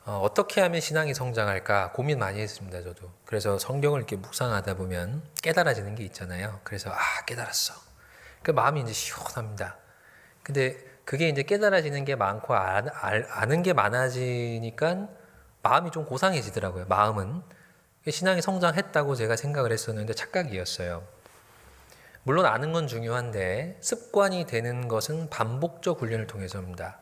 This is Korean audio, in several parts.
어떻게 하면 신앙이 성장할까 고민 많이 했습니다, 저도. 그래서 성경을 이렇게 묵상하다 보면 깨달아지는 게 있잖아요. 그래서 깨달았어. 그 마음이 이제 시원합니다. 근데 그게 이제 깨달아지는 게 많고 아는 게 많아지니까 마음이 좀 고상해지더라고요. 마음은 신앙이 성장했다고 제가 생각을 했었는데 착각이었어요. 물론 아는 건 중요한데 습관이 되는 것은 반복적 훈련을 통해서입니다.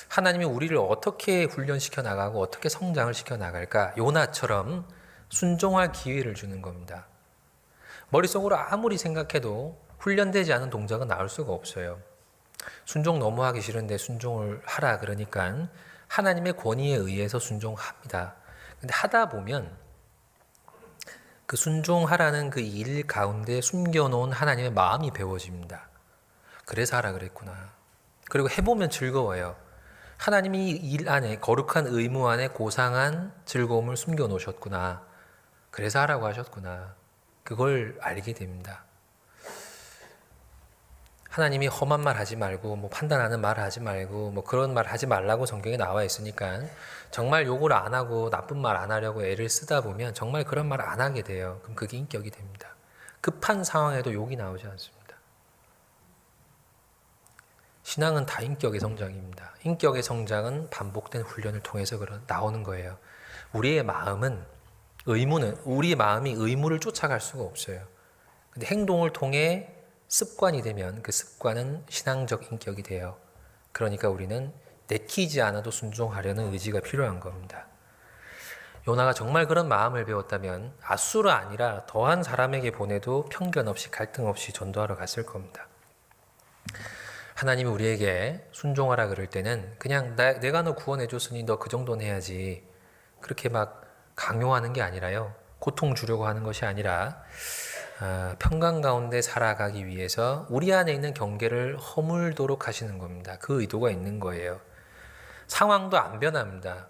하나님이 우리를 어떻게 훈련시켜 나가고 어떻게 성장을 시켜 나갈까? 요나처럼 순종할 기회를 주는 겁니다. 머릿속으로 아무리 생각해도 훈련되지 않은 동작은 나올 수가 없어요. 순종 너무 하기 싫은데 순종을 하라 그러니까 하나님의 권위에 의해서 순종합니다. 근데 하다 보면 그 순종하라는 그 일 가운데 숨겨놓은 하나님의 마음이 배워집니다. 그래서 하라 그랬구나. 그리고 해보면 즐거워요. 하나님이 일 안에, 거룩한 의무 안에 고상한 즐거움을 숨겨놓으셨구나. 그래서 하라고 하셨구나. 그걸 알게 됩니다. 하나님이 험한 말 하지 말고 판단하는 말 하지 말고 그런 말 하지 말라고 성경에 나와 있으니까 정말 욕을 안 하고 나쁜 말 안 하려고 애를 쓰다 보면 정말 그런 말 안 하게 돼요. 그럼 그게 인격이 됩니다. 급한 상황에도 욕이 나오지 않습니다. 신앙은 다 인격의 성장입니다. 인격의 성장은 반복된 훈련을 통해서 나오는 거예요. 우리의 마음이 의무를 쫓아갈 수가 없어요. 근데 행동을 통해 습관이 되면 그 습관은 신앙적 인격이 돼요. 그러니까 우리는 내키지 않아도 순종하려는 의지가 필요한 겁니다. 요나가 정말 그런 마음을 배웠다면 아수르 아니라 더한 사람에게 보내도 편견 없이 갈등 없이 전도하러 갔을 겁니다. 하나님이 우리에게 순종하라 그럴 때는 그냥 내가 너 구원해 줬으니 너 그 정도는 해야지 그렇게 막 강요하는 게 아니라요. 고통 주려고 하는 것이 아니라 평강 가운데 살아가기 위해서 우리 안에 있는 경계를 허물도록 하시는 겁니다. 그 의도가 있는 거예요. 상황도 안 변합니다.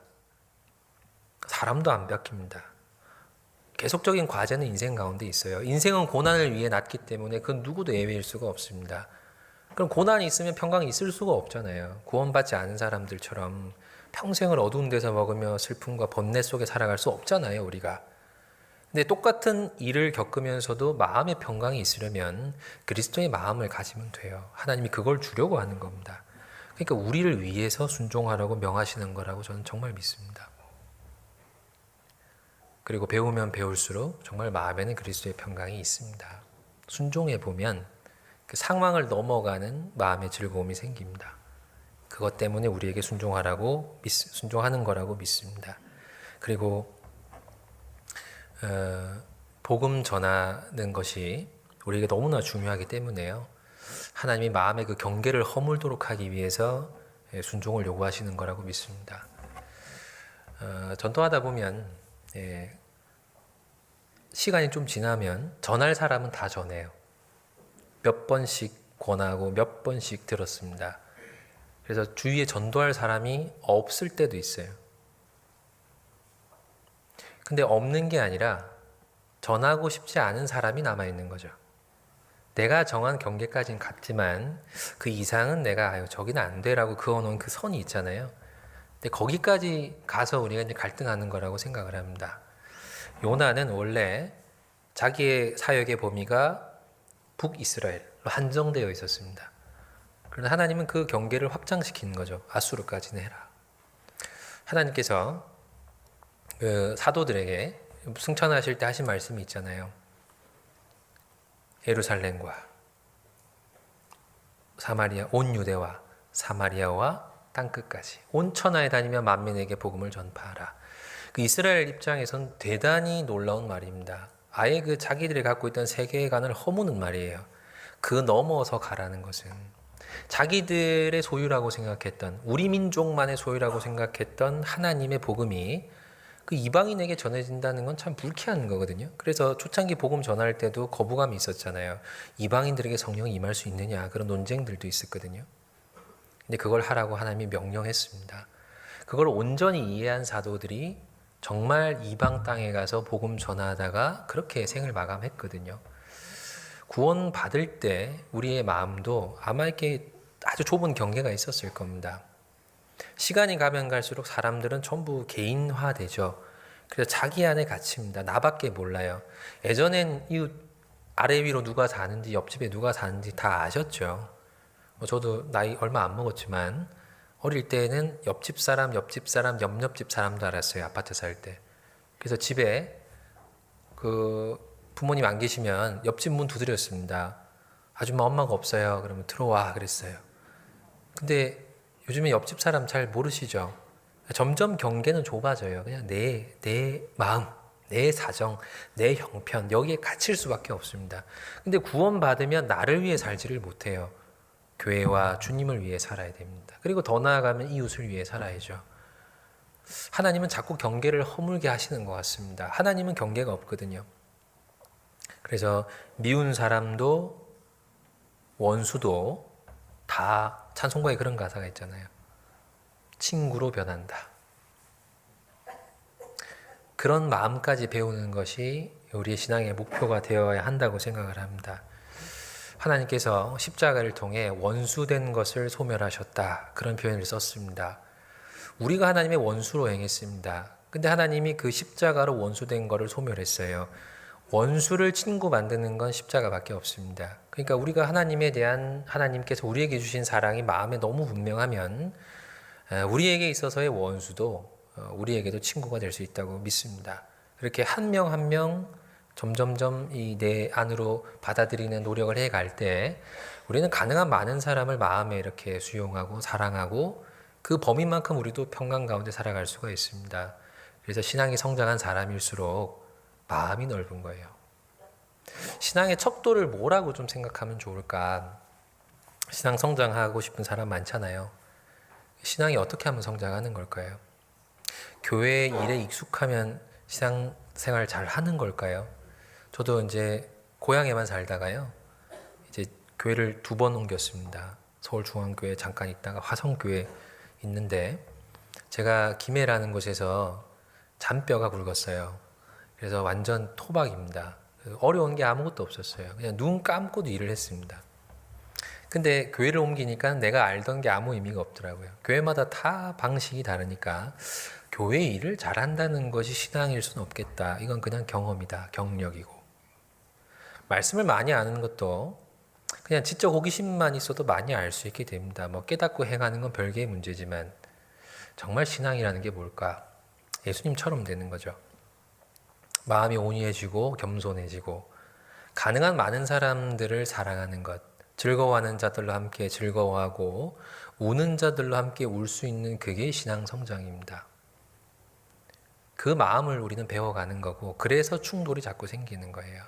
사람도 안 바뀝니다. 계속적인 과제는 인생 가운데 있어요. 인생은 고난을 위해 났기 때문에 그 누구도 예외일 수가 없습니다. 그럼 고난이 있으면 평강이 있을 수가 없잖아요. 구원받지 않은 사람들처럼 평생을 어두운 데서 먹으며 슬픔과 번뇌 속에 살아갈 수 없잖아요, 우리가. 근데 똑같은 일을 겪으면서도 마음의 평강이 있으려면 그리스도의 마음을 가지면 돼요. 하나님이 그걸 주려고 하는 겁니다. 그러니까 우리를 위해서 순종하라고 명하시는 거라고 저는 정말 믿습니다. 그리고 배우면 배울수록 정말 마음에는 그리스도의 평강이 있습니다. 순종해 보면 그 상황을 넘어가는 마음의 즐거움이 생깁니다. 그것 때문에 우리에게 순종하는 거라고 믿습니다. 그리고 복음 전하는 것이 우리에게 너무나 중요하기 때문에요. 하나님이 마음의 그 경계를 허물도록 하기 위해서 순종을 요구하시는 거라고 믿습니다. 전도하다 보면 시간이 좀 지나면 전할 사람은 다 전해요. 몇 번씩 권하고 몇 번씩 들었습니다. 그래서 주위에 전도할 사람이 없을 때도 있어요. 근데 없는 게 아니라 전하고 싶지 않은 사람이 남아있는 거죠. 내가 정한 경계까지는 갔지만 그 이상은 내가 저기는 안 돼라고 그어놓은 그 선이 있잖아요. 근데 거기까지 가서 우리가 이제 갈등하는 거라고 생각을 합니다. 요나는 원래 자기의 사역의 범위가 북이스라엘로 한정되어 있었습니다. 그러나 하나님은 그 경계를 확장시키는 거죠. 아수르까지는 해라. 하나님께서 그 사도들에게 승천하실 때 하신 말씀이 있잖아요. 예루살렘과 사마리아, 온 유대와 사마리아와 땅끝까지 온 천하에 다니며 만민에게 복음을 전파하라. 그 이스라엘 입장에선 대단히 놀라운 말입니다. 아예 그 자기들이 갖고 있던 세계관을 허무는 말이에요. 그 넘어서 가라는 것은 자기들의 소유라고 생각했던, 우리 민족만의 소유라고 생각했던 하나님의 복음이 그 이방인에게 전해진다는 건 참 불쾌한 거거든요. 그래서 초창기 복음 전할 때도 거부감이 있었잖아요. 이방인들에게 성령이 임할 수 있느냐, 그런 논쟁들도 있었거든요. 근데 그걸 하라고 하나님이 명령했습니다. 그걸 온전히 이해한 사도들이 정말 이방 땅에 가서 복음 전하다가 그렇게 생을 마감했거든요. 구원 받을 때 우리의 마음도 아마 이렇게 아주 좁은 경계가 있었을 겁니다. 시간이 가면 갈수록 사람들은 전부 개인화되죠. 그래서 자기 안의 가치입니다. 나밖에 몰라요. 예전엔 이웃 아래 위로 누가 사는지 옆집에 누가 사는지 다 아셨죠. 저도 나이 얼마 안 먹었지만 어릴 때는 옆집 사람, 옆옆집 사람도 알았어요. 아파트 살 때. 그래서 집에 그 부모님 안 계시면 옆집 문 두드렸습니다. 아줌마 엄마가 없어요. 그러면 들어와 그랬어요. 근데 요즘에 옆집 사람 잘 모르시죠? 점점 경계는 좁아져요. 그냥 내 마음, 내 사정, 내 형편 여기에 갇힐 수밖에 없습니다. 근데 구원받으면 나를 위해 살지를 못해요. 교회와 주님을 위해 살아야 됩니다. 그리고 더 나아가면 이웃을 위해 살아야죠. 하나님은 자꾸 경계를 허물게 하시는 것 같습니다. 하나님은 경계가 없거든요. 그래서 미운 사람도 원수도 다 찬송가에 그런 가사가 있잖아요. 친구로 변한다. 그런 마음까지 배우는 것이 우리의 신앙의 목표가 되어야 한다고 생각을 합니다. 하나님께서 십자가를 통해 원수된 것을 소멸하셨다. 그런 표현을 썼습니다. 우리가 하나님의 원수로 행했습니다. 근데 하나님이 그 십자가로 원수된 것을 소멸했어요. 원수를 친구 만드는 건 십자가밖에 없습니다. 그러니까 우리가 하나님에 대한 하나님께서 우리에게 주신 사랑이 마음에 너무 분명하면 우리에게 있어서의 원수도 우리에게도 친구가 될 수 있다고 믿습니다. 그렇게 한 명 한 명 점점점 이 내 안으로 받아들이는 노력을 해갈 때 우리는 가능한 많은 사람을 마음에 이렇게 수용하고 사랑하고 그 범위만큼 우리도 평강 가운데 살아갈 수가 있습니다. 그래서 신앙이 성장한 사람일수록 마음이 넓은 거예요. 신앙의 척도를 뭐라고 좀 생각하면 좋을까? 신앙 성장하고 싶은 사람 많잖아요. 신앙이 어떻게 하면 성장하는 걸까요? 교회 일에 익숙하면 신앙생활 잘 하는 걸까요? 저도 이제 고향에만 살다가요. 이제 교회를 2번 옮겼습니다. 서울중앙교회 잠깐 있다가 화성교회 있는데 제가 김해라는 곳에서 잔뼈가 굵었어요. 그래서 완전 토박입니다. 어려운 게 아무것도 없었어요. 그냥 눈 감고도 일을 했습니다. 근데 교회를 옮기니까 내가 알던 게 아무 의미가 없더라고요. 교회마다 다 방식이 다르니까 교회 일을 잘한다는 것이 신앙일 수는 없겠다. 이건 그냥 경험이다. 경력이고. 말씀을 많이 아는 것도 그냥 지적 호기심만 있어도 많이 알 수 있게 됩니다. 뭐 깨닫고 행하는 건 별개의 문제지만 정말 신앙이라는 게 뭘까? 예수님처럼 되는 거죠. 마음이 온유해지고 겸손해지고 가능한 많은 사람들을 사랑하는 것, 즐거워하는 자들로 함께 즐거워하고 우는 자들로 함께 울 수 있는 그게 신앙 성장입니다. 그 마음을 우리는 배워가는 거고 그래서 충돌이 자꾸 생기는 거예요.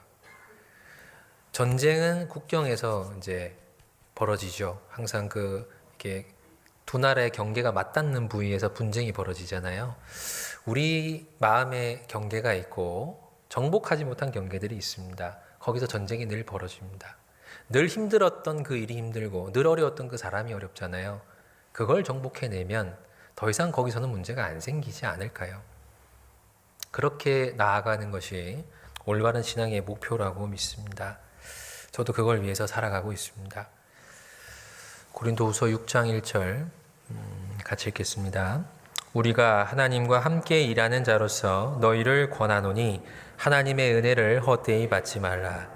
전쟁은 국경에서 이제 벌어지죠. 항상 이렇게 두 나라의 경계가 맞닿는 부위에서 분쟁이 벌어지잖아요. 우리 마음에 경계가 있고 정복하지 못한 경계들이 있습니다. 거기서 전쟁이 늘 벌어집니다. 늘 힘들었던 그 일이 힘들고 늘 어려웠던 그 사람이 어렵잖아요. 그걸 정복해내면 더 이상 거기서는 문제가 안 생기지 않을까요? 그렇게 나아가는 것이 올바른 신앙의 목표라고 믿습니다. 저도 그걸 위해서 살아가고 있습니다. 고린도후서 6장 1절 같이 읽겠습니다. 우리가 하나님과 함께 일하는 자로서 너희를 권하노니 하나님의 은혜를 헛되이 받지 말라.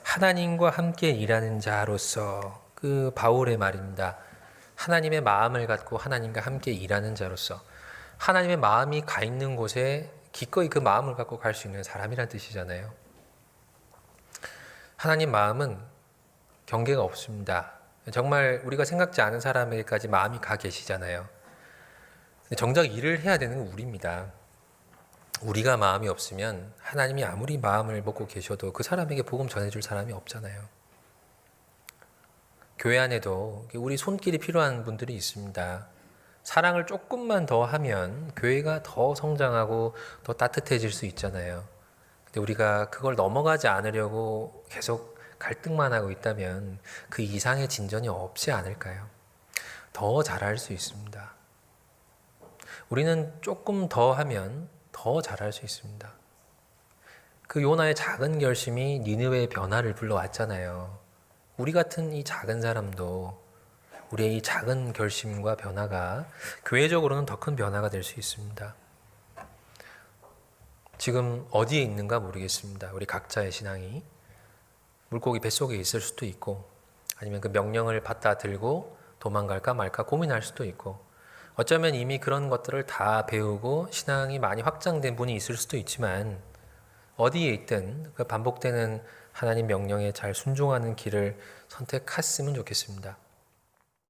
하나님과 함께 일하는 자로서 그 바울의 말입니다. 하나님의 마음을 갖고 하나님과 함께 일하는 자로서 하나님의 마음이 가 있는 곳에 기꺼이 그 마음을 갖고 갈 수 있는 사람이란 뜻이잖아요. 하나님 마음은 경계가 없습니다. 정말 우리가 생각지 않은 사람에게까지 마음이 가 계시잖아요. 정작 일을 해야 되는 건 우리입니다. 우리가 마음이 없으면 하나님이 아무리 마음을 먹고 계셔도 그 사람에게 복음 전해줄 사람이 없잖아요. 교회 안에도 우리 손길이 필요한 분들이 있습니다. 사랑을 조금만 더 하면 교회가 더 성장하고 더 따뜻해질 수 있잖아요. 근데 우리가 그걸 넘어가지 않으려고 계속 갈등만 하고 있다면 그 이상의 진전이 없지 않을까요? 더 잘할 수 있습니다. 우리는 조금 더 하면 더 잘할 수 있습니다. 그 요나의 작은 결심이 니느웨의 변화를 불러왔잖아요. 우리 같은 이 작은 사람도 우리의 이 작은 결심과 변화가 교회적으로는 더 큰 변화가 될 수 있습니다. 지금 어디에 있는가 모르겠습니다. 우리 각자의 신앙이 물고기 뱃속에 있을 수도 있고, 아니면 그 명령을 받다 들고 도망갈까 말까 고민할 수도 있고, 어쩌면 이미 그런 것들을 다 배우고 신앙이 많이 확장된 분이 있을 수도 있지만, 어디에 있든 그 반복되는 하나님 명령에 잘 순종하는 길을 선택했으면 좋겠습니다.